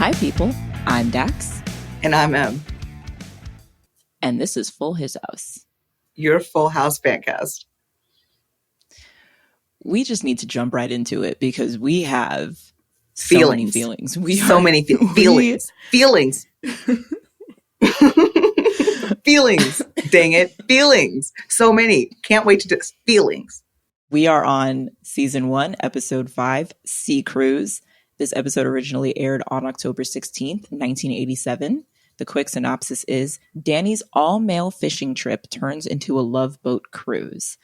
Hi, people. I'm Dax. And I'm Em. And this is Full His House. Your Full House fancast. We just need to jump right into it because we have so many feelings. Many feelings. Feelings. Feelings. Dang it. Feelings. So many. Can't wait to do feelings. We are on season 1, episode 5, Sea Cruise. This episode originally aired on October 16th, 1987. The quick synopsis is Danny's all-male fishing trip turns into a love boat cruise.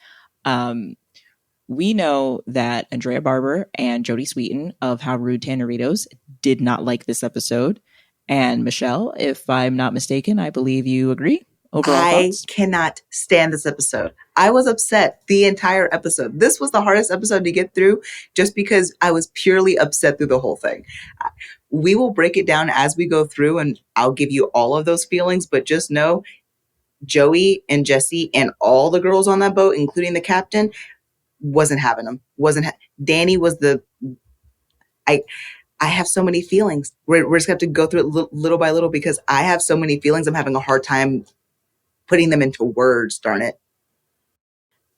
We know that Andrea Barber and Jodie Sweetin of How Rude Tanneritos did not like this episode. And Michelle, if I'm not mistaken, I believe you agree. Overall thoughts? Cannot stand this episode. I was upset the entire episode. This was the hardest episode to get through just because I was purely upset through the whole thing. We will break it down as we go through and I'll give you all of those feelings, but just know Joey and Jesse and all the girls on that boat, including the captain, wasn't having them. Danny was I have so many feelings. We're just going to have to go through it little by little because I have so many feelings. I'm having a hard time putting them into words, darn it.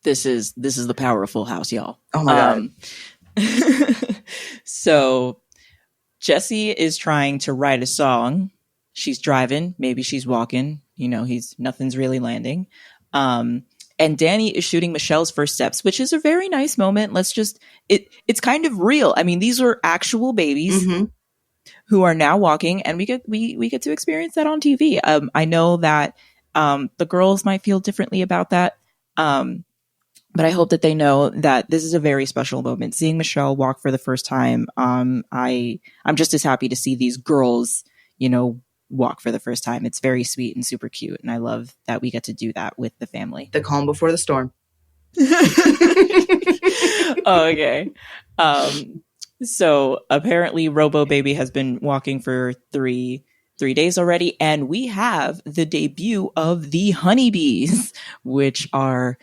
This is the power of Full House, y'all. Oh my God. So Jesse is trying to write a song. She's driving, maybe she's walking, nothing's really landing. And Danny is shooting Michelle's first steps, which is a very nice moment. It's kind of real. I mean, these are actual babies who are now walking, and we get to experience that on TV. I know that the girls might feel differently about that. But I hope that they know that this is a very special moment. Seeing Michelle walk for the first time, I'm just as happy to see these girls, walk for the first time. It's very sweet and super cute. And I love that we get to do that with the family. The calm before the storm. Okay. So apparently Robo Baby has been walking for three days already. And we have the debut of the honeybees, which are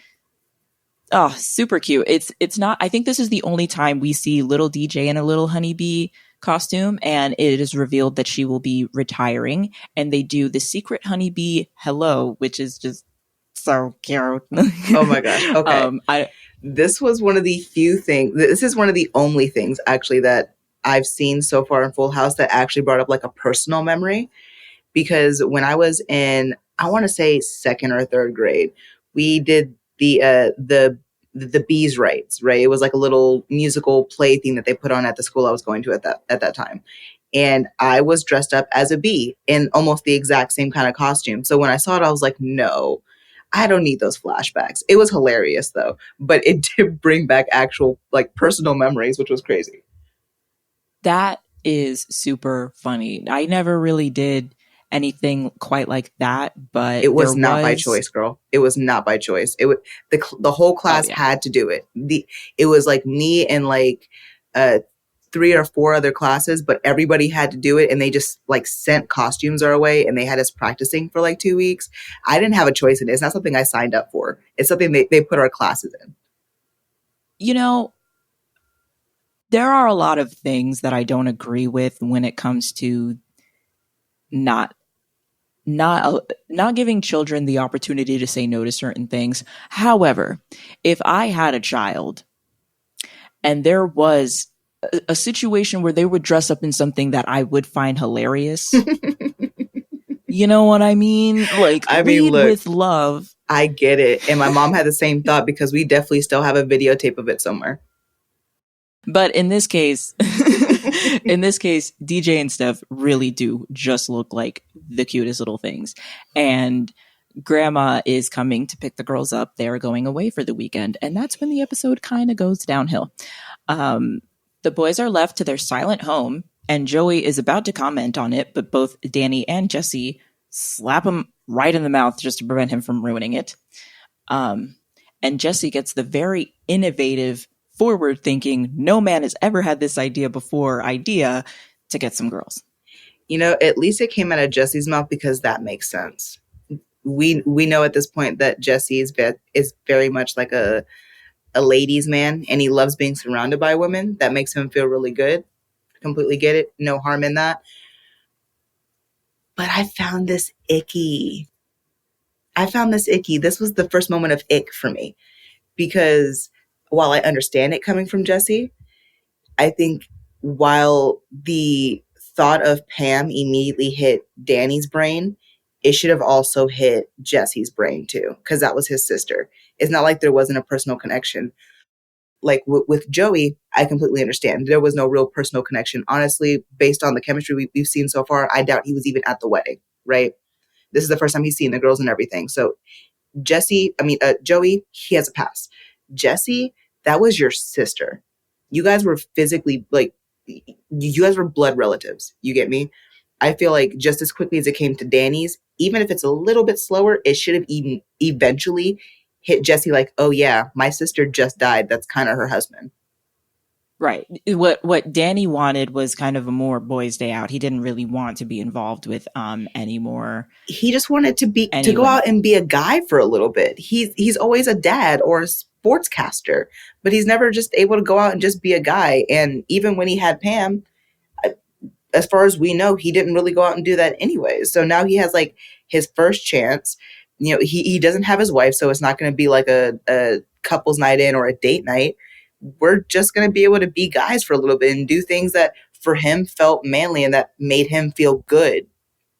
super cute. It's not, I think this is the only time we see little DJ in a little honeybee costume, and it is revealed that she will be retiring, and they do the secret honeybee hello, which is just so cute. Oh my gosh. Okay. This was one of the few things, this is one of the only things actually that I've seen so far in Full House that actually brought up like a personal memory, because when I was in, I want to say 2nd or 3rd grade, we did the bees rights, right? It was like a little musical play thing that they put on at the school I was going to at that time. And I was dressed up as a bee in almost the exact same kind of costume. So when I saw it, I was like, no, I don't need those flashbacks. It was hilarious though, but it did bring back actual like personal memories, which was crazy. That is super funny. I never really did anything quite like that, but it was not by choice, girl. It was not by choice. It was the whole class had to do it. It was like me and like 3 or 4 other classes, but everybody had to do it, and they just like sent costumes our way, and they had us practicing for like 2 weeks. I didn't have a choice in it. It's not something I signed up for. It's something they put our classes in. There are a lot of things that I don't agree with when it comes to not giving children the opportunity to say no to certain things. However, if I had a child and there was a situation where they would dress up in something that I would find hilarious, you know what I mean? Like, lead with love. I get it. And my mom had the same thought because we definitely still have a videotape of it somewhere. But in this case, DJ and Steph really do just look like the cutest little things. And Grandma is coming to pick the girls up. They're going away for the weekend. And that's when the episode kind of goes downhill. The boys are left to their silent home, and Joey is about to comment on it, but both Danny and Jesse slap him right in the mouth just to prevent him from ruining it. And Jesse gets the very innovative, forward-thinking, no man has ever had this idea before idea to get some girls. At least it came out of Jesse's mouth because that makes sense. We know at this point that Jesse is very much like a ladies' man, and he loves being surrounded by women. That makes him feel really good. Completely get it. No harm in that. But I found this icky. This was the first moment of ick for me because while I understand it coming from Jesse, I think while the thought of Pam immediately hit Danny's brain, it should have also hit Jesse's brain too, because that was his sister. It's not like there wasn't a personal connection. Like with Joey, I completely understand. There was no real personal connection. Honestly, based on the chemistry we've seen so far, I doubt he was even at the wedding, right? This is the first time he's seen the girls and everything. So Joey, he has a pass. Jesse, that was your sister. You guys were physically, like, you guys were blood relatives. You get me? I feel like just as quickly as it came to Danny's, even if it's a little bit slower, it should have even eventually hit Jesse like, oh yeah, my sister just died. That's kind of her husband. Right. What Danny wanted was kind of a more boys' day out. He didn't really want to be involved with anymore. He just wanted to go out and be a guy for a little bit. He's always a dad or a sportscaster, but he's never just able to go out and just be a guy. And even when he had Pam, as far as we know, he didn't really go out and do that anyway. So now he has like his first chance. You know, he doesn't have his wife, so it's not going to be like a couple's night in or a date night. We're just going to be able to be guys for a little bit and do things that for him felt manly and that made him feel good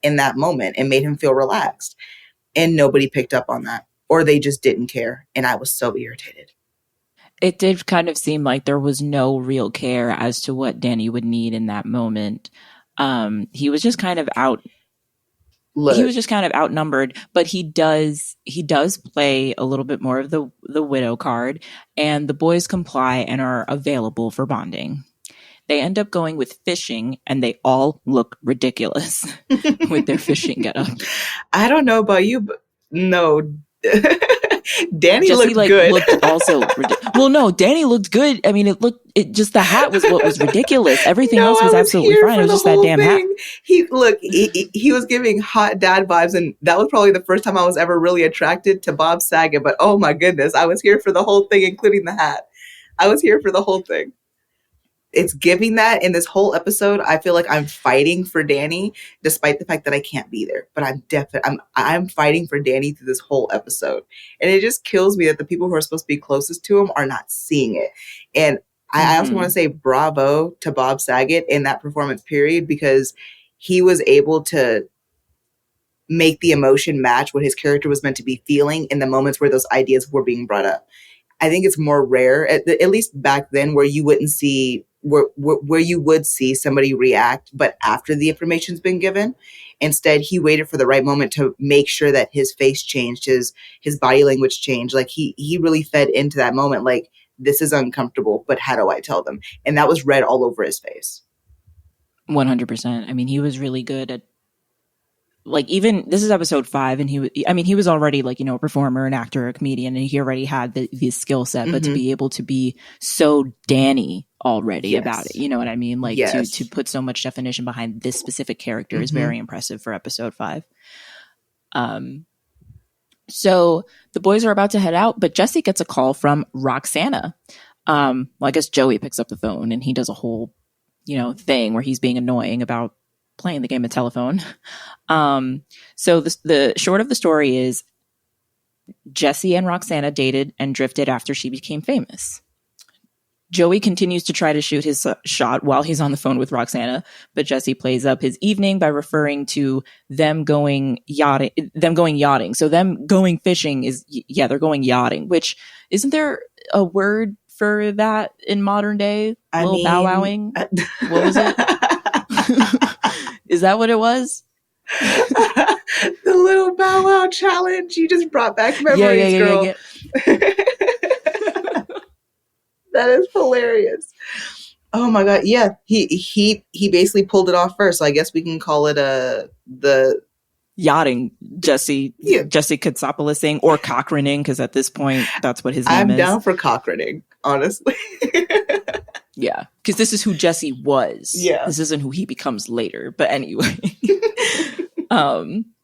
in that moment and made him feel relaxed. And nobody picked up on that, or they just didn't care. And I was so irritated. It did kind of seem like there was no real care as to what Danny would need in that moment. He was just kind of he was just kind of outnumbered, but he does play a little bit more of the widow card, and the boys comply and are available for bonding. They end up going with fishing, and they all look ridiculous with their fishing getup. I don't know about you, but no. Danny Jesse, looked good. Looked also well, no, Danny looked good. I mean, it just the hat was what was ridiculous. Everything else was absolutely fine. It was just that damn hat. He was giving hot dad vibes, and that was probably the first time I was ever really attracted to Bob Saget. But oh my goodness, I was here for the whole thing, including the hat. I was here for the whole thing. It's giving that in this whole episode. I feel like I'm fighting for Danny, despite the fact that I can't be there. But I'm fighting for Danny through this whole episode, and it just kills me that the people who are supposed to be closest to him are not seeing it. And I also want to say bravo to Bob Saget in that performance period, because he was able to make the emotion match what his character was meant to be feeling in the moments where those ideas were being brought up. I think it's more rare, at least back then, where you wouldn't see where you would see somebody react, but after the information's been given. Instead, he waited for the right moment to make sure that his face changed, his body language changed. Like he really fed into that moment. Like, this is uncomfortable, but how do I tell them? And that was read all over his face. 100%. I mean, he was really good at, like, even this is episode 5, and he was already, like, you know, a performer, an actor, a comedian, and he already had the skill set, but to be able to be so Danny already about it, you know what I mean? Like, to put so much definition behind this specific character is very impressive for episode 5. So the boys are about to head out, but Jesse gets a call from Roxana. Well, I guess Joey picks up the phone, and he does a whole, you know, thing where he's being annoying about playing the game of telephone. So the short of the story is Jesse and Roxana dated and drifted after she became famous. Joey continues to try to shoot his shot while he's on the phone with Roxana, but Jesse plays up his evening by referring to them going yachting. So them going fishing is, they're going yachting, which isn't there a word for that in modern day? Bow wowing? What was it? Is that what it was? The little bow wow challenge. You just brought back memories, girl. Yeah. That is hilarious. Oh my god, yeah. He basically pulled it off first. So I guess we can call it the yachting Jesse Katsopoulos thing, or Cochraning, because at this point that's what his name is. I'm down for Cochraning, honestly. Yeah, because this is who Jesse was. Yeah. This isn't who he becomes later. But anyway.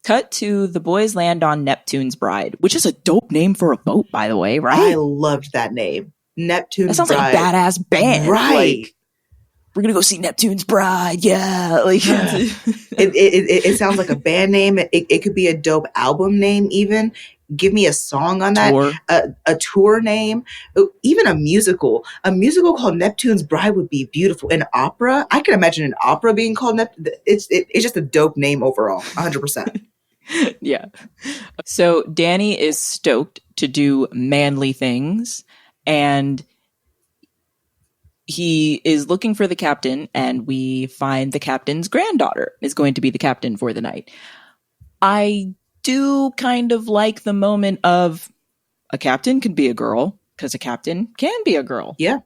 Cut to the boys land on Neptune's Bride, which is a dope name for a boat, by the way, right? I loved that name. Neptune's Bride. That sounds like a badass band. Right. Like, we're gonna go see Neptune's Bride. Yeah, like it sounds like a band name. It could be a dope album name even. Give me a song on that. Tour. A tour name, even a musical. A musical called Neptune's Bride would be beautiful. An opera, I can imagine an opera being called it's just a dope name overall. 100%. Yeah. So Danny is stoked to do manly things, and he is looking for the captain, and we find the captain's granddaughter is going to be the captain for the night. I do kind of like the moment of a captain could be a girl, because a captain can be a girl. Yeah.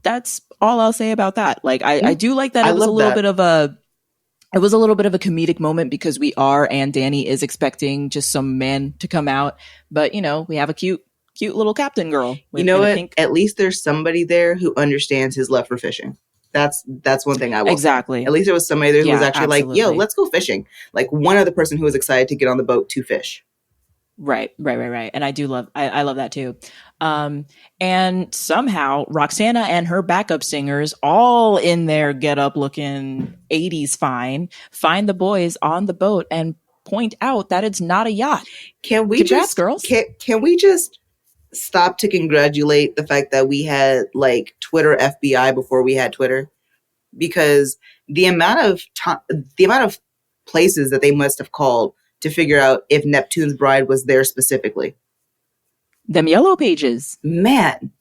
That's all I'll say about that. Like, I do like that. It was a little bit of a comedic moment, because we are, and Danny is expecting just some man to come out, but we have a cute little captain girl. You know what? At least there's somebody there who understands his love for fishing. That's one thing I will exactly say. At least there was somebody there who was actually absolutely. Like, yo, let's go fishing. Like one other person who was excited to get on the boat to fish. Right. And I love that too. And somehow Roxana and her backup singers, all in their get up looking 80s find the boys on the boat and point out that it's not a yacht. Congrats, girls. Can we just stop to congratulate the fact that we had like Twitter FBI before we had Twitter? Because the amount of places that they must have called to figure out if Neptune's Bride was there specifically. Them yellow pages. Man,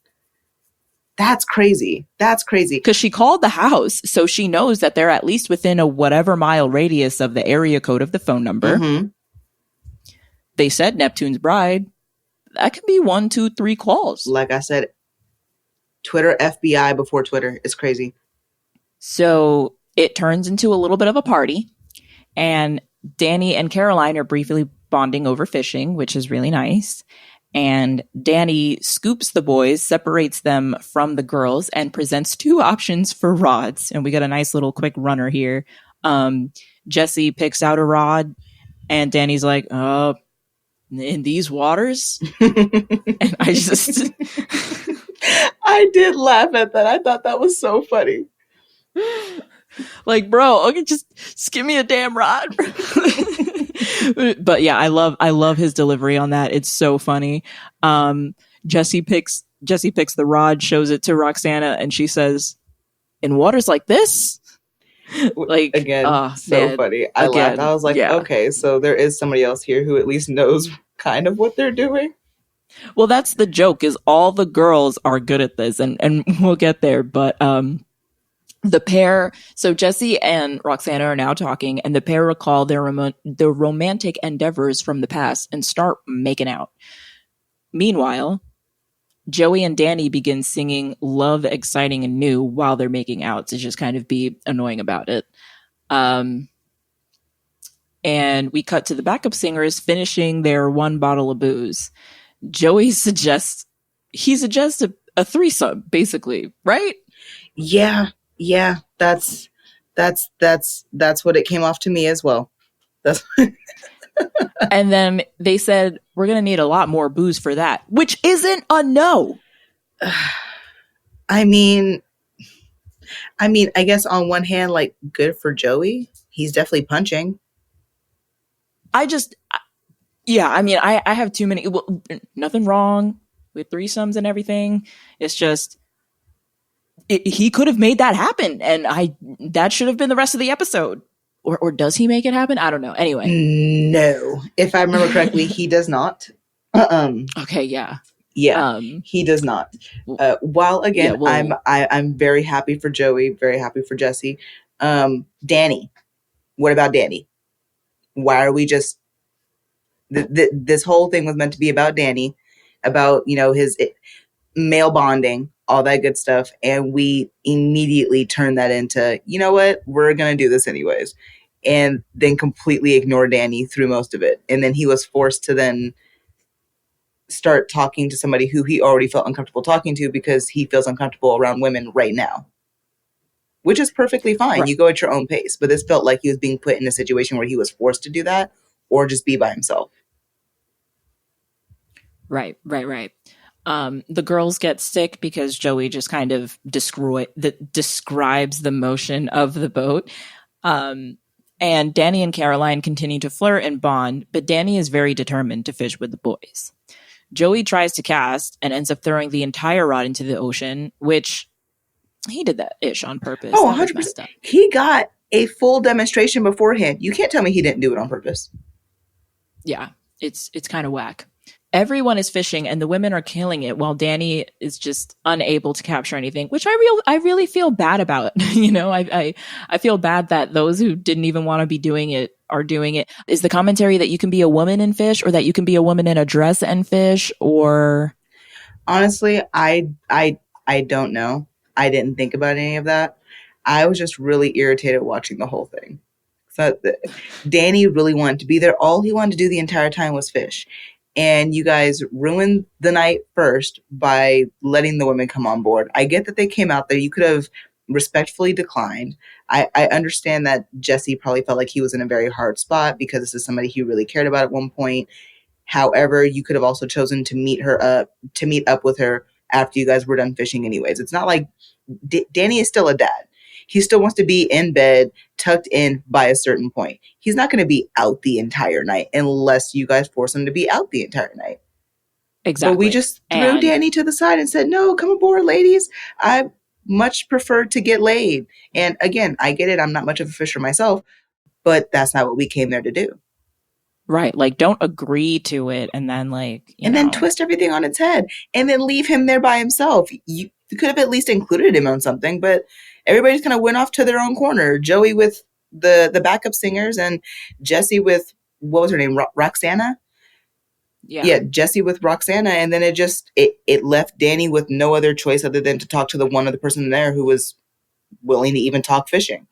that's crazy. That's crazy. Because she called the house, so she knows that they're at least within a whatever mile radius of the area code of the phone number. Mm-hmm. They said Neptune's Bride. That could be 1, 2, 3 calls. Like I said, Twitter FBI before Twitter is crazy. So it turns into a little bit of a party, and Danny and Caroline are briefly bonding over fishing, which is really nice. And Danny scoops the boys, separates them from the girls, and presents 2 options for rods. And we got a nice little quick runner here. Jesse picks out a rod, and Danny's like, in these waters? And I just... I did laugh at that. I thought that was so funny. Like, bro, okay, just give me a damn rod. But yeah, I love his delivery on that. It's so funny. Jesse picks the rod, shows it to Roxana, and she says, "In waters like this?" Like, again, so man, funny. I laughed. I was like, okay, so there is somebody else here who at least knows kind of what they're doing. Well, that's the joke, is all the girls are good at this, and we'll get there, but the pair, so Jesse and Roxana are now talking, and the pair recall their romantic endeavors from the past and start making out. Meanwhile, Joey and Danny begin singing Love, Exciting, and New while they're making out to just kind of be annoying about it. And we cut to the backup singers finishing their 1 bottle of booze. Joey suggests a threesome, basically, right? Yeah, that's what it came off to me as well. And then they said, we're going to need a lot more booze for that, which isn't a no. I mean, I guess on one hand, like, good for Joey. He's definitely punching. I have too many. Well, nothing wrong with threesomes and everything. It's just, he could have made that happen, and that should have been the rest of the episode. Or does he make it happen? I don't know. Anyway. No. If I remember correctly, he does not. Okay, yeah. Yeah, he does not. While again, I'm very happy for Joey, very happy for Jesse. Danny. What about Danny? Why are we just... this whole thing was meant to be about Danny, about, his male bonding, all that good stuff, and we immediately turn that into, you know what, we're gonna do this anyways, and then completely ignore Danny through most of it, and then he was forced to then start talking to somebody who he already felt uncomfortable talking to because he feels uncomfortable around women right now, which is perfectly fine. Right. You go at your own pace, but this felt like he was being put in a situation where he was forced to do that or just be by himself. Right. The girls get sick because Joey just kind of describes the motion of the boat. Um, and Danny and Caroline continue to flirt and bond, but Danny is very determined to fish with the boys. Joey tries to cast and ends up throwing the entire rod into the ocean, which he did that ish on purpose. Oh, that 100%. Was messed up. He got a full demonstration beforehand. You can't tell me he didn't do it on purpose. Yeah, it's kind of whack. Everyone is fishing and the women are killing it while Danny is just unable to capture anything, which I really feel bad about. You know, I feel bad that those who didn't even want to be doing it are doing it. Is the commentary that you can be a woman and fish, or that you can be a woman in a dress and fish, or? Honestly, I don't know. I didn't think about any of that. I was just really irritated watching the whole thing. So Danny really wanted to be there. All he wanted to do the entire time was fish. And you guys ruined the night first by letting the women come on board. I get that they came out there. You could have respectfully declined. I understand that Jesse probably felt like he was in a very hard spot because this is somebody he really cared about at one point. However, you could have also chosen to meet up with her after you guys were done fishing anyways. It's not like Danny is still a dad. He still wants to be in bed, tucked in by a certain point. He's not going to be out the entire night unless you guys force him to be out the entire night. Exactly. But we just threw Danny to the side and said, no, come aboard, ladies. I much prefer to get laid. And again, I get it. I'm not much of a fisher myself, but that's not what we came there to do. Right. Like, don't agree to it and then, like, then twist everything on its head and then leave him there by himself. You could have at least included him on something, but everybody just kind of went off to their own corner. Joey with the backup singers and Jesse with, what was her name? Roxana? Yeah, Jesse with Roxana. And then it left Danny with no other choice other than to talk to the one other person there who was willing to even talk fishing.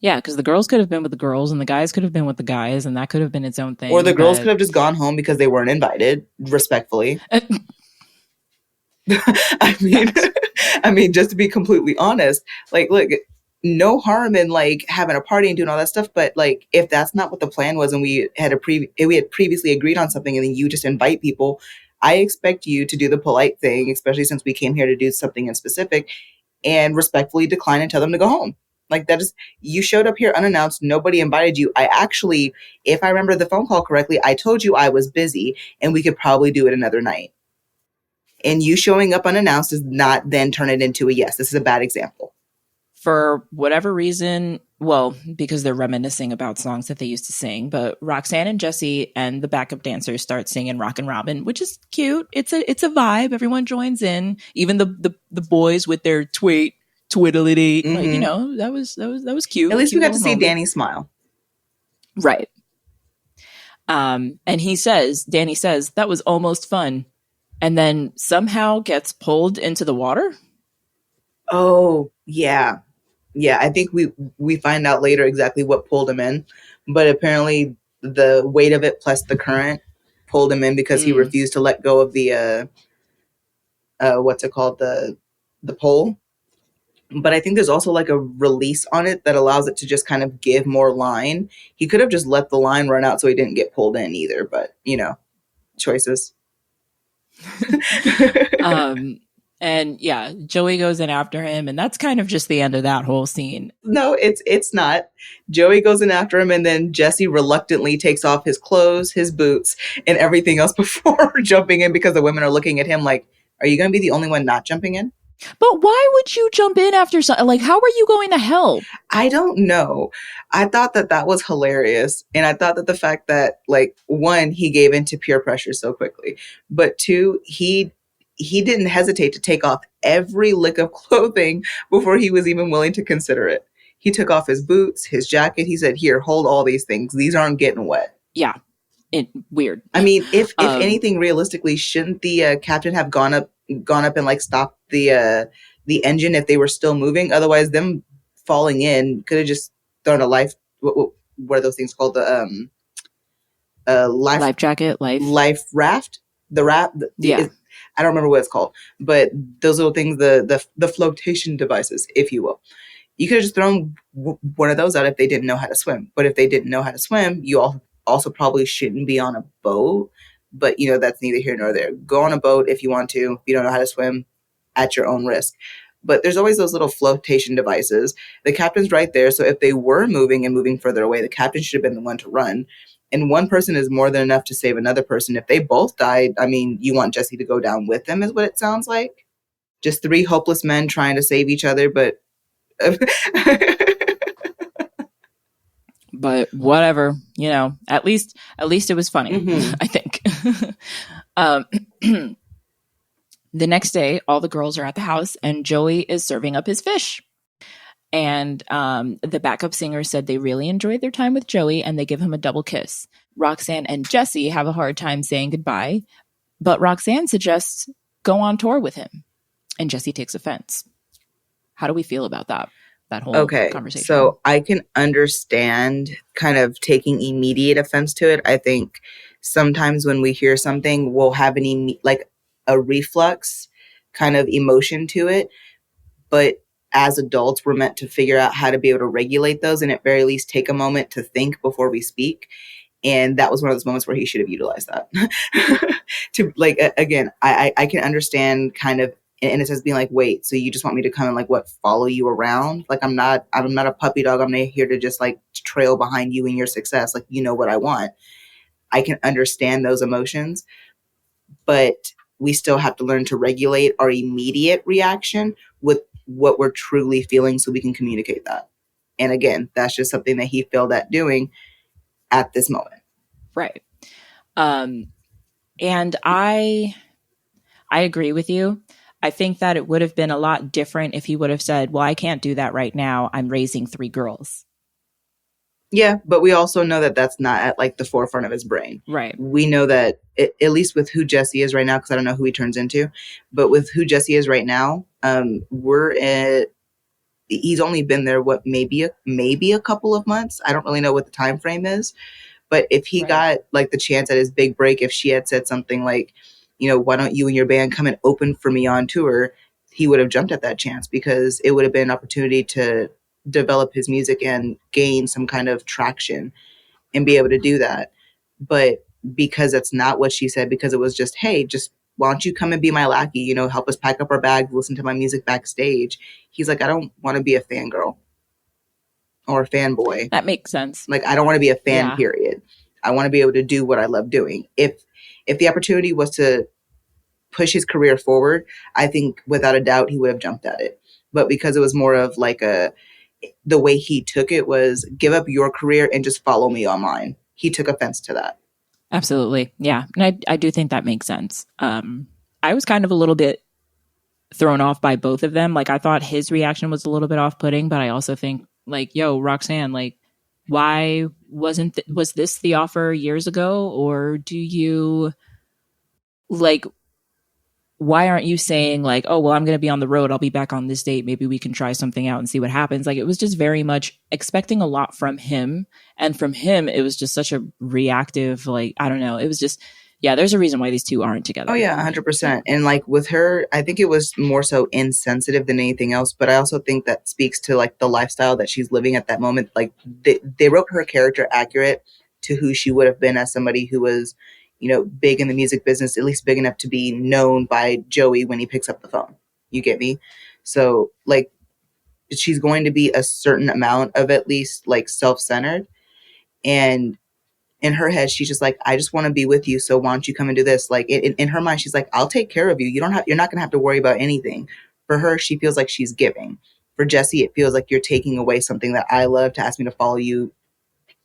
Yeah, because the girls could have been with the girls and the guys could have been with the guys, and that could have been its own thing. Or the girls could have just gone home because they weren't invited, respectfully. I mean, just to be completely honest, like, look, no harm in like having a party and doing all that stuff, but like, if that's not what the plan was, and we had previously agreed on something, and then you just invite people, I expect you to do the polite thing, especially since we came here to do something in specific, and respectfully decline and tell them to go home. Like, that is, you showed up here unannounced. Nobody invited you. I actually, if I remember the phone call correctly, I told you I was busy and we could probably do it another night. And you showing up unannounced does not then turn it into a yes. This is a bad example. For whatever reason, well, because they're reminiscing about songs that they used to sing, but Roxanne and Jesse and the backup dancers start singing Rockin' Robin, which is cute. It's a vibe. Everyone joins in. Even the boys with their twiddly, mm-hmm. Like, you know, that was cute. At least cute we got to see Danny smile. Right. And Danny says, that was almost fun. And then somehow gets pulled into the water. Oh, yeah. Yeah, I think we find out later exactly what pulled him in. But apparently the weight of it plus the current pulled him in because he refused to let go of the, what's it called? The pole. But I think there's also like a release on it that allows it to just kind of give more line. He could have just let the line run out so he didn't get pulled in either. But, you know, choices. And yeah, Joey goes in after him, and that's kind of just the end of that whole scene. No, it's not. Joey goes in after him, and then Jesse reluctantly takes off his clothes, his boots, and everything else before jumping in because the women are looking at him like, are you going to be the only one not jumping in? But why would you jump in after something? Like, how are you going to help? I don't know. I thought that was hilarious. And I thought that the fact that, like, one, he gave into peer pressure so quickly. But two, he didn't hesitate to take off every lick of clothing before he was even willing to consider it. He took off his boots, his jacket. He said, here, hold all these things. These aren't getting wet. Yeah. Weird. I mean, if anything, realistically, shouldn't the captain have gone up and like stopped the engine if they were still moving? Otherwise, them falling in could have just thrown a life. What are those things called? The life jacket, life raft. The raft. Yeah. I don't remember what it's called, but those little things, the flotation devices, if you will. You could have just thrown one of those out if they didn't know how to swim. But if they didn't know how to swim, you also probably shouldn't be on a boat But, that's neither here nor there. Go on a boat if you want to. If you don't know how to swim, at your own risk. But there's always those little flotation devices. The captain's right there. So if they were moving further away, the captain should have been the one to run. And one person is more than enough to save another person. If they both died, I mean, you want Jesse to go down with them, is what it sounds like. Just three hopeless men trying to save each other, but but whatever, at least it was funny. Mm-hmm. I think. The next day, all the girls are at the house and Joey is serving up his fish. And the backup singer said they really enjoyed their time with Joey and they give him a double kiss. Roxanne and Jesse have a hard time saying goodbye, but Roxanne suggests go on tour with him. And Jesse takes offense. How do we feel about that whole conversation? So I can understand kind of taking immediate offense to it. I think sometimes when we hear something, we'll have a reflex kind of emotion to it. But as adults, we're meant to figure out how to be able to regulate those and at very least take a moment to think before we speak. And that was one of those moments where he should have utilized that. Again, I can understand kind of, and it says being like, wait, so you just want me to come and follow you around? Like, I'm not a puppy dog. I'm not here to just trail behind you in your success. Like, you know what I want. I can understand those emotions, but we still have to learn to regulate our immediate reaction with what we're truly feeling so we can communicate that. And again, that's just something that he failed at doing at this moment. Right. And I agree with you. I think that it would have been a lot different if he would have said, well, I can't do that right now. I'm raising 3 girls. Yeah, but we also know that that's not at the forefront of his brain. Right. We know that at least with who Jesse is right now, because I don't know who he turns into, but with who Jesse is right now, he's only been there maybe a couple of months. I don't really know what the time frame is, but if he got the chance at his big break, if she had said something like, why don't you and your band come and open for me on tour, he would have jumped at that chance because it would have been an opportunity to develop his music and gain some kind of traction and be able to do that. But because that's not what she said, because it was just, hey, just why don't you come and be my lackey, help us pack up our bags, listen to my music backstage. He's like, I don't want to be a fangirl or a fanboy. That makes sense. I don't want to be a fan, period. I want to be able to do what I love doing. If the opportunity was to push his career forward, I think without a doubt he would have jumped at it. But because it was more of the way he took it was give up your career and just follow me on mine. He took offense to that. Absolutely. Yeah. And I do think that makes sense. I was kind of a little bit thrown off by both of them. I thought his reaction was a little bit off-putting, but I also think yo, Roxanne, why was this the offer years ago? Or do you why aren't you saying oh, well, I'm going to be on the road. I'll be back on this date. Maybe we can try something out and see what happens. It was just very much expecting a lot from him. And from him, it was just such a reactive, I don't know. It was just, yeah, there's a reason why these two aren't together. Oh yeah, 100%. And with her, I think it was more so insensitive than anything else. But I also think that speaks to the lifestyle that she's living at that moment. They wrote her character accurate to who she would have been as somebody who was, big in the music business, at least big enough to be known by Joey when he picks up the phone. You get me? So she's going to be a certain amount of at least self-centered. And in her head, she's just I just want to be with you. So why don't you come and do this? In her mind, she's I'll take care of you. You're not going to have to worry about anything. For her, she feels like she's giving. For Jesse, it feels like you're taking away something that I love to ask me to follow you,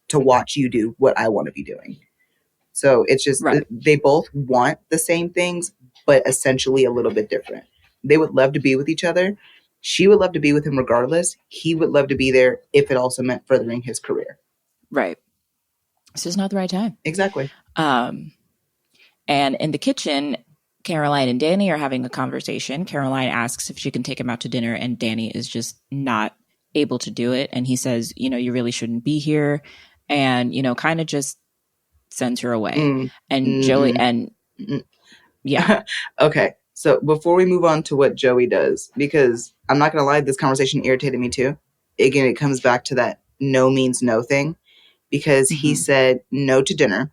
to watch you do what I want to be doing. So it's just, They both want the same things, but essentially a little bit different. They would love to be with each other. She would love to be with him regardless. He would love to be there if it also meant furthering his career. Right. It's just not the right time. Exactly. And in the kitchen, Caroline and Danny are having a conversation. Caroline asks if she can take him out to dinner, and Danny is just not able to do it. And he says, you really shouldn't be here. And, kind of just sends her away. And Joey yeah. Okay. So before we move on to what Joey does, because I'm not going to lie, this conversation irritated me too. Again, it comes back to that no means no thing, because he said no to dinner.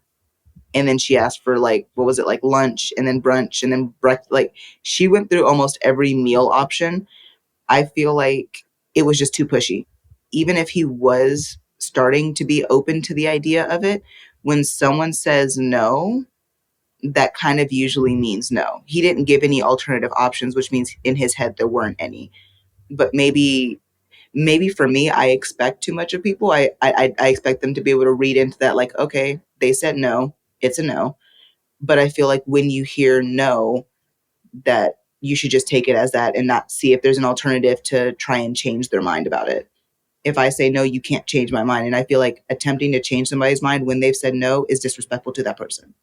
and then she asked for like, what was it, like lunch and then brunch and then breakfast. Like she went through almost every meal option. I feel like it was just too pushy. Even if he was starting to be open to the idea of it, when someone says no, that kind of usually means no. He didn't give any alternative options, which means in his head there weren't any. But maybe for me, I expect too much of people. I expect them to be able to read into that, like, okay, they said no, it's a no. But I feel like when you hear no, that you should just take it as that and not see if there's an alternative to try and change their mind about it. If I say no, you can't change my mind. And I feel like attempting to change somebody's mind when they've said no is disrespectful to that person.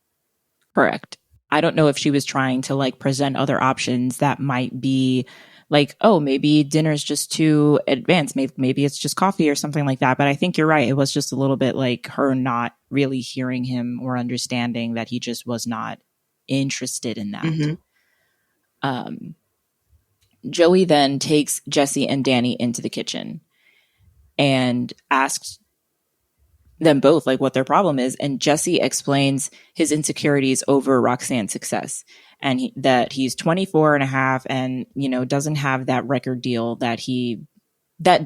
Correct. I don't know if she was trying to like present other options that might be like, oh, maybe dinner's just too advanced. Maybe it's just coffee or something like that. But I think you're right. It was just a little bit like her not really hearing him or understanding that he just was not interested in that. Mm-hmm. Joey then takes Jesse and Danny into the kitchen and asks them both like what their problem is, and Jesse explains his insecurities over Roxanne's success, and that he's 24 and a half and doesn't have that record deal that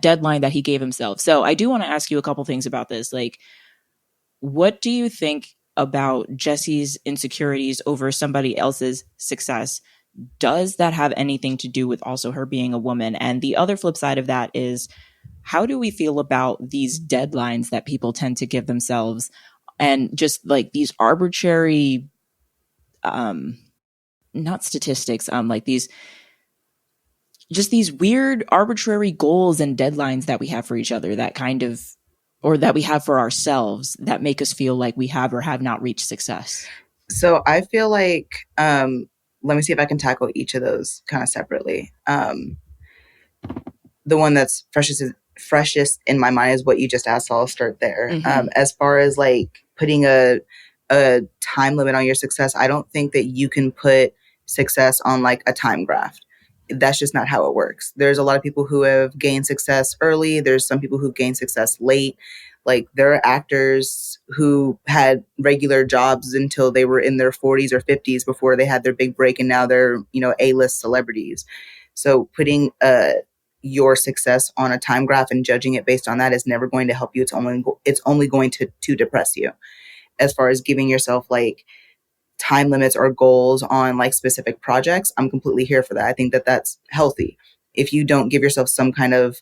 deadline that he gave himself. So I do want to ask you a couple things about this. Like, what do you think about Jesse's insecurities over somebody else's success? Does that have anything to do with also her being a woman? And the other flip side of that is, how do we feel about these deadlines that people tend to give themselves, and just like these arbitrary not statistics, like these weird arbitrary goals and deadlines that we have for each other, that kind of, or that we have for ourselves, that make us feel like we have or have not reached success? So I feel like, let me see if I can tackle each of those kind of separately. The one that's freshest in my mind is what you just asked, so I'll start there. Mm-hmm. As far as like putting a time limit on your success, I don't think that you can put success on like a time graph. That's just not how it works. There's a lot of people who have gained success early. There's some people who gain success late. Like there are actors who had regular jobs until they were in their 40s or 50s before they had their big break, and now they're, A-list celebrities. So putting your success on a time graph and judging it based on that is never going to help you. It's only going to depress you. As far as giving yourself like time limits or goals on like specific projects, I'm completely here for that. I think that that's healthy. If you don't give yourself some kind of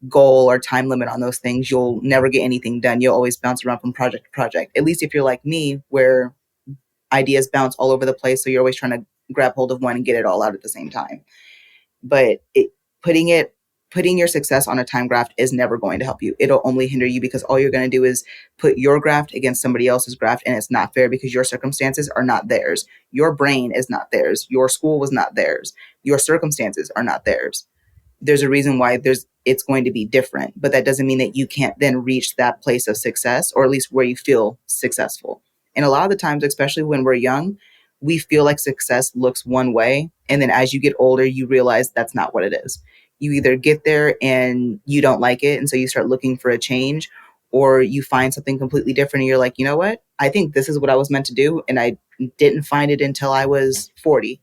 goal or time limit on those things, you'll never get anything done. You'll always bounce around from project to project. At least if you're like me, where ideas bounce all over the place, so you're always trying to grab hold of one and get it all out at the same time. But putting your success on a time graph is never going to help you. It'll only hinder you, because all you're going to do is put your graph against somebody else's graph, and it's not fair because your circumstances are not theirs. Your brain is not theirs. Your school was not theirs. Your circumstances are not theirs. There's a reason why it's going to be different, but that doesn't mean that you can't then reach that place of success, or at least where you feel successful. And a lot of the times, especially when we're young, we feel like success looks one way, and then as you get older, you realize that's not what it is. You either get there and you don't like it, and so you start looking for a change, or you find something completely different and you're like, you know what? I think this is what I was meant to do, and I didn't find it until I was 40.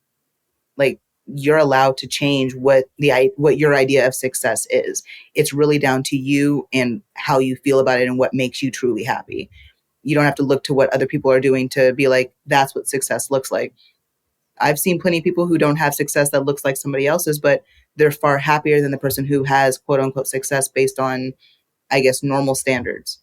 Like, you're allowed to change what your idea of success is. It's really down to you and how you feel about it and what makes you truly happy. You don't have to look to what other people are doing to be like, that's what success looks like. I've seen plenty of people who don't have success that looks like somebody else's, but they're far happier than the person who has quote unquote success based on, I guess, normal standards.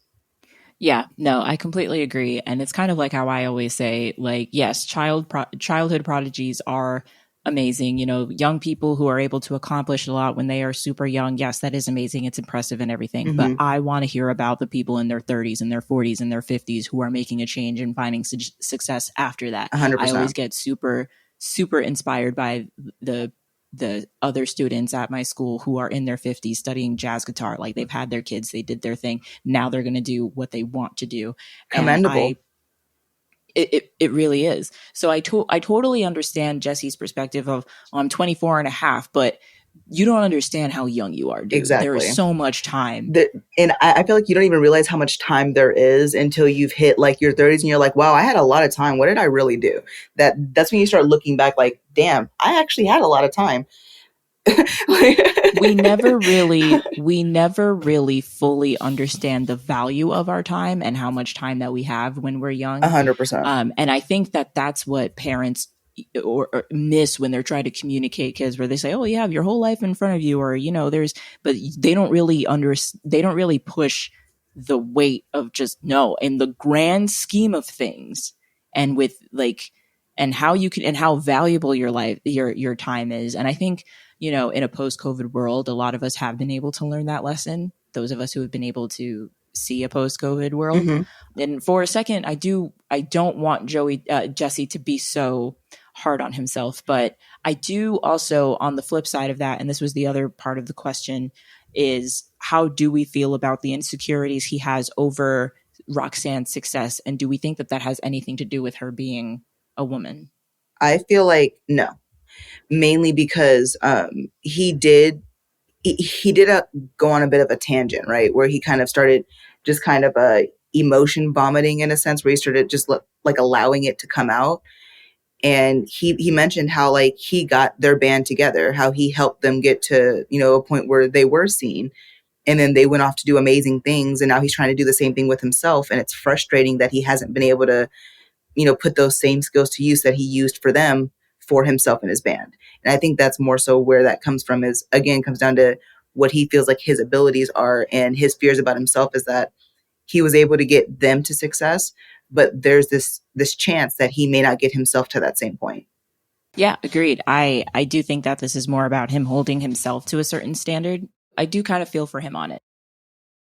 Yeah, no, I completely agree. And it's kind of like how I always say, like, yes, childhood prodigies are amazing. Young people who are able to accomplish a lot when they are super young. Yes, that is amazing. It's impressive and everything. Mm-hmm. But I want to hear about the people in their 30s and their 40s and their 50s who are making a change and finding success after that. 100%. I always get super, super inspired by the other students at my school who are in their 50s studying jazz guitar. Like, they've had their kids, they did their thing. Now they're going to do what they want to do. Commendable. It really is. So I totally understand Jesse's perspective of, I'm 24 and a half, but you don't understand how young you are, dude. There is Exactly. so much time. And I feel like you don't even realize how much time there is until you've hit like your 30s and you're like, wow, I had a lot of time. What did I really do? That's when you start looking back like, damn, I actually had a lot of time. we never really fully understand the value of our time and how much time that we have when we're young. 100%. And I think that that's what parents or miss when they're trying to communicate kids, where they say, oh, you have your whole life in front of you, or, but they don't really push the weight of just no in the grand scheme of things. And with like, and how you can, and how valuable your time is. And I think, in a post-COVID world, a lot of us have been able to learn that lesson. Those of us who have been able to see a post-COVID world. Mm-hmm. And for a second, I don't want Jesse to be so hard on himself, but I do also, on the flip side of that, and this was the other part of the question, is how do we feel about the insecurities he has over Roxanne's success? And do we think that that has anything to do with her being a woman? I feel like no, mainly because he did go on a bit of a tangent, right? Where he kind of started just kind of emotion vomiting in a sense, where he started just like allowing it to come out. And he mentioned how like he got their band together, how he helped them get to, a point where they were seen. And then they went off to do amazing things. And now he's trying to do the same thing with himself. And it's frustrating that he hasn't been able to, put those same skills to use that he used for them for himself and his band. And I think that's more so where that comes from, is again, comes down to what he feels like his abilities are, and his fears about himself is that he was able to get them to success, but there's this chance that he may not get himself to that same point. Yeah, agreed. I do think that this is more about him holding himself to a certain standard. I do kind of feel for him on it.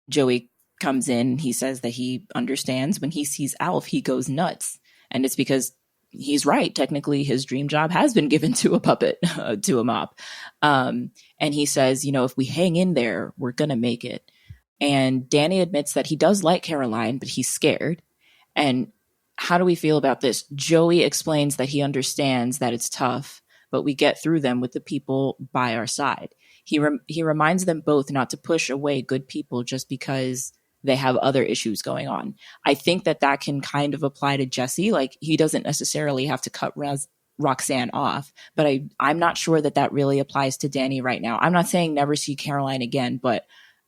Joey comes in, he says that he understands when he sees Alf, he goes nuts. And it's because he's right. Technically, his dream job has been given to a puppet, to a mop. And he says, if we hang in there, we're going to make it. And Danny admits that he does like Caroline, but he's scared. And how do we feel about this? Joey explains that he understands that it's tough, but we get through them with the people by our side. He reminds them both not to push away good people just because they have other issues going on. I think that can kind of apply to Jesse. Like, he doesn't necessarily have to cut Roxanne off, but I'm not sure that really applies to Danny right now. I'm not saying never see Caroline again, but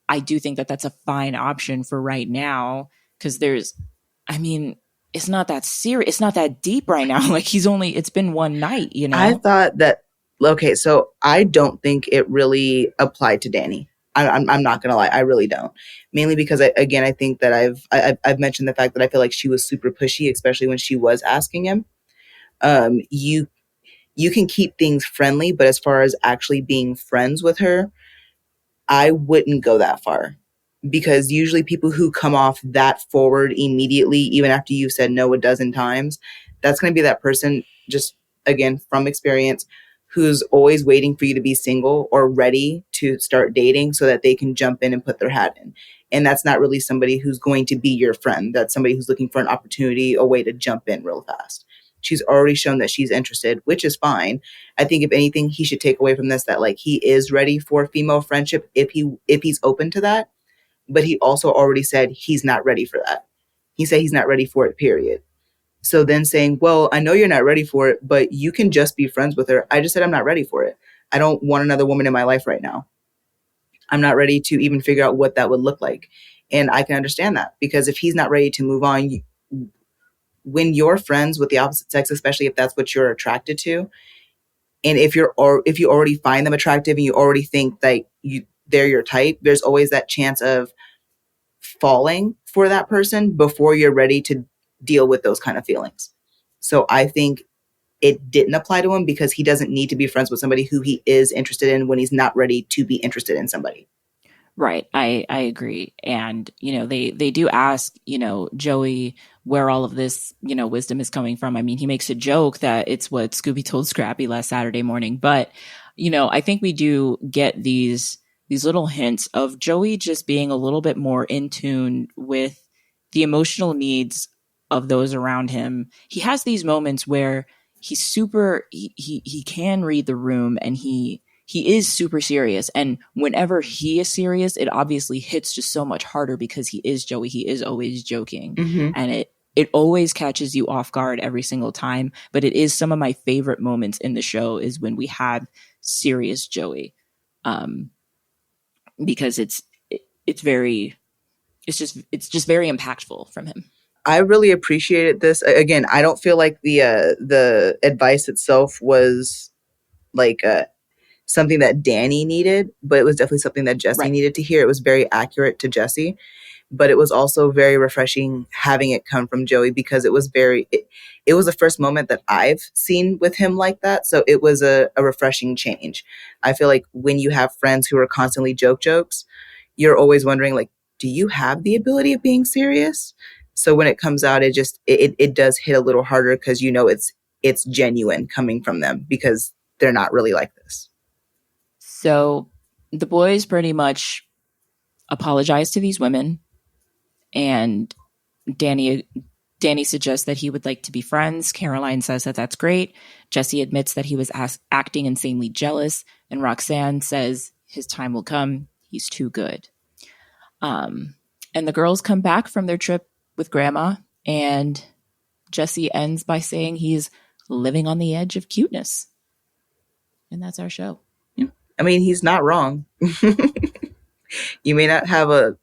I do think that that's a fine option for right now, because it's not that serious. It's not that deep right now. Like, it's been one night, I thought that, okay, so I don't think it really applied to Danny. I'm not gonna lie, I really don't. Mainly because I think that I've mentioned the fact that I feel like she was super pushy, especially when she was asking him. You can keep things friendly, but as far as actually being friends with her, I wouldn't go that far, because usually people who come off that forward immediately, even after you've said no a dozen times, that's going to be that person, just again from experience, who's always waiting for you to be single or ready to start dating so that they can jump in and put their hat in. And that's not really somebody who's going to be your friend. That's somebody who's looking for an opportunity, a way to jump in real fast. She's already shown that she's interested, which is fine. I think if anything, he should take away from this that like he is ready for female friendship if he's open to that. But he also already said he's not ready for that. He said he's not ready for it, period. So then saying, well, I know you're not ready for it, but you can just be friends with her. I just said I'm not ready for it. I don't want another woman in my life right now. I'm not ready to even figure out what that would look like. And I can understand that, because if he's not ready to move on, when you're friends with the opposite sex, especially if that's what you're attracted to, and if you already find them attractive and you already think that they're your type, there's always that chance of falling for that person before you're ready to deal with those kind of feelings. So I think it didn't apply to him, because he doesn't need to be friends with somebody who he is interested in when he's not ready to be interested in somebody. Right. I agree. And, they do ask, Joey, where all of this, wisdom is coming from. I mean, he makes a joke that it's what Scooby told Scrappy last Saturday morning. But, I think we do get these little hints of Joey just being a little bit more in tune with the emotional needs of those around him. He has these moments where he's he can read the room, and he he is super serious. And whenever he is serious, it obviously hits just so much harder because he is Joey. He is always joking. Mm-hmm. And it always catches you off guard every single time. But it is some of my favorite moments in the show is when we have serious Joey. Because it's very it's just very impactful from him. I really appreciated this. Again, I don't feel like the advice itself was like something that Danny needed, but it was definitely something that Jesse Right. needed to hear. It was very accurate to Jesse, but it was also very refreshing having it come from Joey because it was it was the first moment that I've seen with him like that. So it was a refreshing change. I feel like when you have friends who are constantly jokes, you're always wondering like, do you have the ability of being serious? So when it comes out, it does hit a little harder because you know it's genuine coming from them because they're not really like this. So the boys pretty much apologize to these women, and Danny suggests that he would like to be friends. Caroline says that that's great. Jesse admits that he was acting insanely jealous, and Roxanne says his time will come. He's too good. And the girls come back from their trip with Grandma, and Jesse ends by saying he's living on the edge of cuteness. And that's our show. Yeah. I mean, he's not wrong. You may not have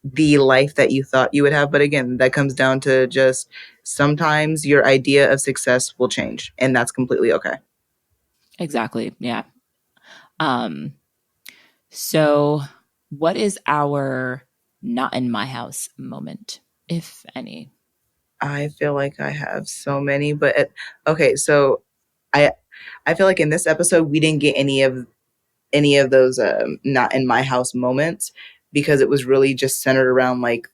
the life that you thought you would have, but again, that comes down to just sometimes your idea of success will change, and that's completely okay. Exactly. Yeah. So what is our not in my house moment, if any? I feel like I have so many, but okay, so I I feel like in this episode we didn't get any of those not in my house moments because it was really just centered around like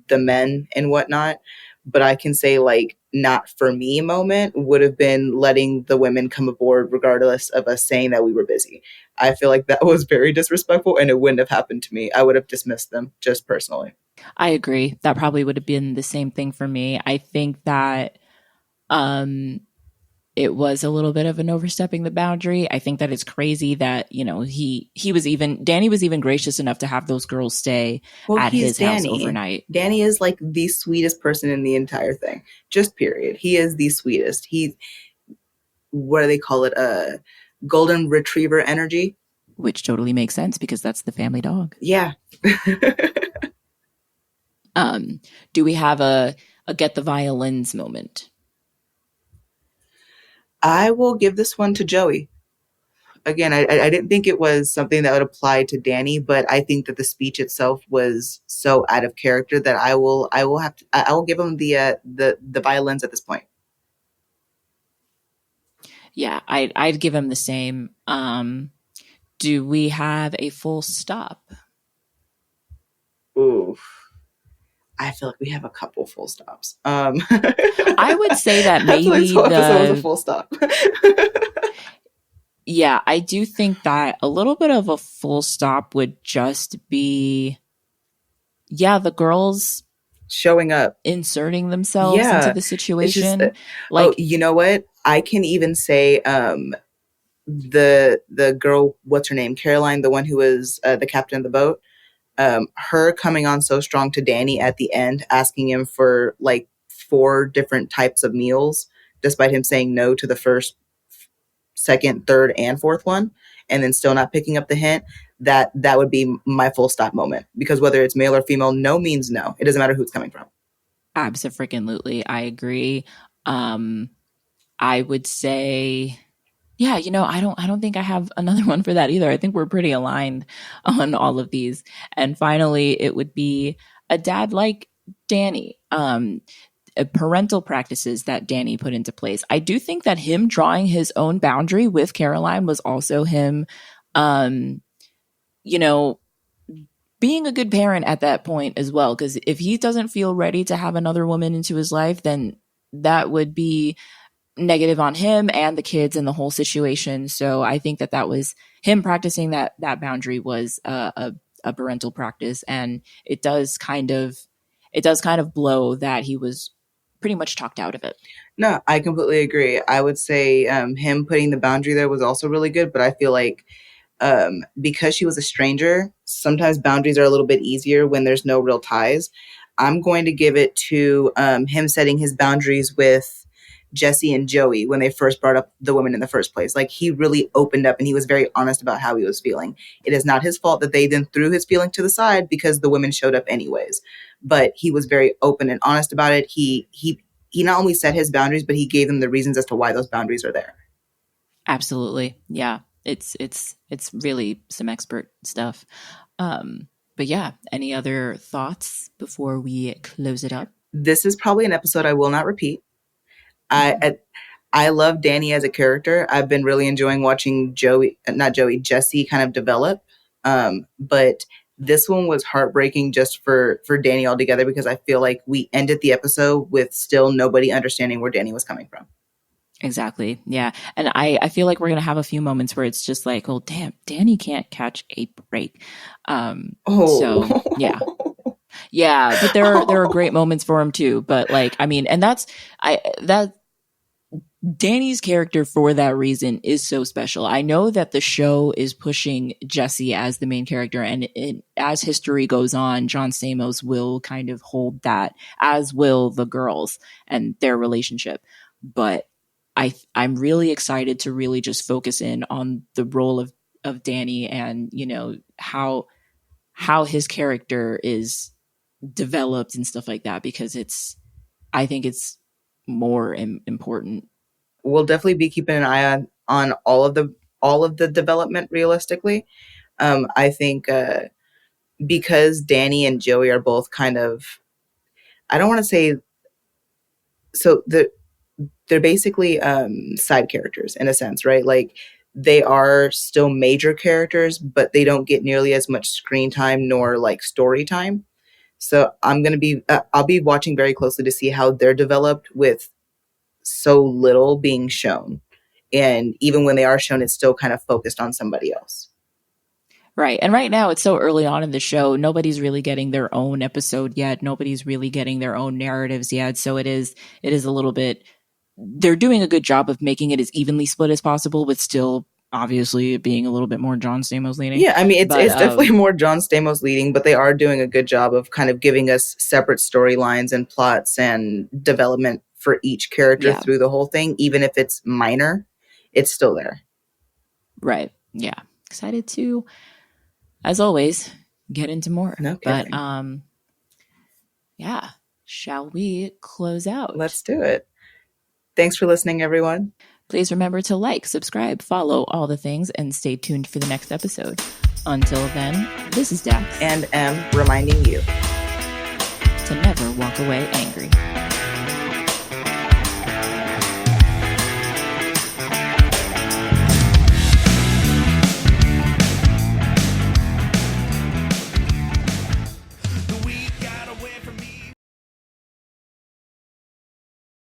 the men and whatnot. But I can say like not for me moment would have been letting the women come aboard regardless of us saying that we were busy. I feel like that was very disrespectful and it wouldn't have happened to me. I would have dismissed them just personally. I agree. That probably would have been the same thing for me. I think that it was a little bit of an overstepping the boundary. I think that it's crazy that, you know, Danny was even gracious enough to have those girls stay at his house overnight. Danny is like the sweetest person in the entire thing. Just period. He is the sweetest. What do they call it? Golden retriever energy. Which totally makes sense because that's the family dog. Yeah. Do we have a get the violins moment? I will give this one to Joey. Again, I didn't think it was something that would apply to Danny, but I think that the speech itself was so out of character that I will give him the violins at this point. Yeah, I'd give him the same. Do we have a full stop? Ooh, I feel like we have a couple full stops. I would say that maybe this episode was a full stop. Yeah, I do think that a little bit of a full stop would just be, the girls showing up, inserting themselves into the situation. Just, you know what? I can even say the girl, what's her name? Caroline, the one who was the captain of the boat. Her coming on so strong to Danny at the end, asking him for like 4 different types of meals, despite him saying no to the first, second, third, and fourth one, and then still not picking up the hint. That would be my full stop moment, because whether it's male or female, no means no. It doesn't matter who it's coming from. Absolutely, I agree. I would say, I don't think I have another one for that either. I think we're pretty aligned on all of these. And finally, it would be a dad like Danny. Parental practices that Danny put into place. I do think that him drawing his own boundary with Caroline was also him, being a good parent at that point as well. Because if he doesn't feel ready to have another woman into his life, then that would be negative on him and the kids and the whole situation. So I think that was him practicing that boundary was a parental practice, and it does kind of blow that he was pretty much talked out of it. No, I completely agree. I would say him putting the boundary there was also really good, but I feel like because she was a stranger, sometimes boundaries are a little bit easier when there's no real ties. I'm going to give it to him setting his boundaries with Jesse and Joey when they first brought up the women in the first place. Like, he really opened up and he was very honest about how he was feeling. It is not his fault that they then threw his feeling to the side because the women showed up anyways. But he was very open and honest about it. He not only set his boundaries, but he gave them the reasons as to why those boundaries are there. Absolutely. Yeah. It's really some expert stuff. But yeah, any other thoughts before we close it up? This is probably an episode I will not repeat. I love Danny as a character. I've been really enjoying watching Jesse kind of develop. But this one was heartbreaking just for Danny altogether, because I feel like we ended the episode with still nobody understanding where Danny was coming from. Exactly. Yeah. And I feel like we're going to have a few moments where it's just like, oh, damn, Danny can't catch a break. So yeah. Yeah. But there are great moments for him too. But like, I mean, and that Danny's character for that reason is so special. I know that the show is pushing Jesse as the main character, and as history goes on, John Stamos will kind of hold that, as will the girls and their relationship. But I'm really excited to really just focus in on the role of Danny, and, you know, how his character is developed and stuff like that, because I think it's more important. We'll definitely be keeping an eye on all of the development realistically. I think because Danny and Joey are both kind of, I don't want to say, so they're basically side characters in a sense, right? Like, they are still major characters, but they don't get nearly as much screen time nor like story time. So I'll be watching very closely to see how they're developed with so little being shown. And even when they are shown, it's still kind of focused on somebody else. Right. And right now, it's so early on in the show. Nobody's really getting their own episode yet. Nobody's really getting their own narratives yet. So it is a little bit, they're doing a good job of making it as evenly split as possible, but still obviously being a little bit more John Stamos leading. Yeah, I mean, it's definitely more John Stamos leading, but they are doing a good job of kind of giving us separate storylines and plots and development for each character through the whole thing. Even if it's minor, it's still there. Right. Yeah. Excited to, as always, get into more. No kidding. But yeah, shall we close out? Let's do it. Thanks for listening, everyone. Please remember to like, subscribe, follow all the things, and stay tuned for the next episode. Until then, this is Dax. And M reminding you to never walk away angry.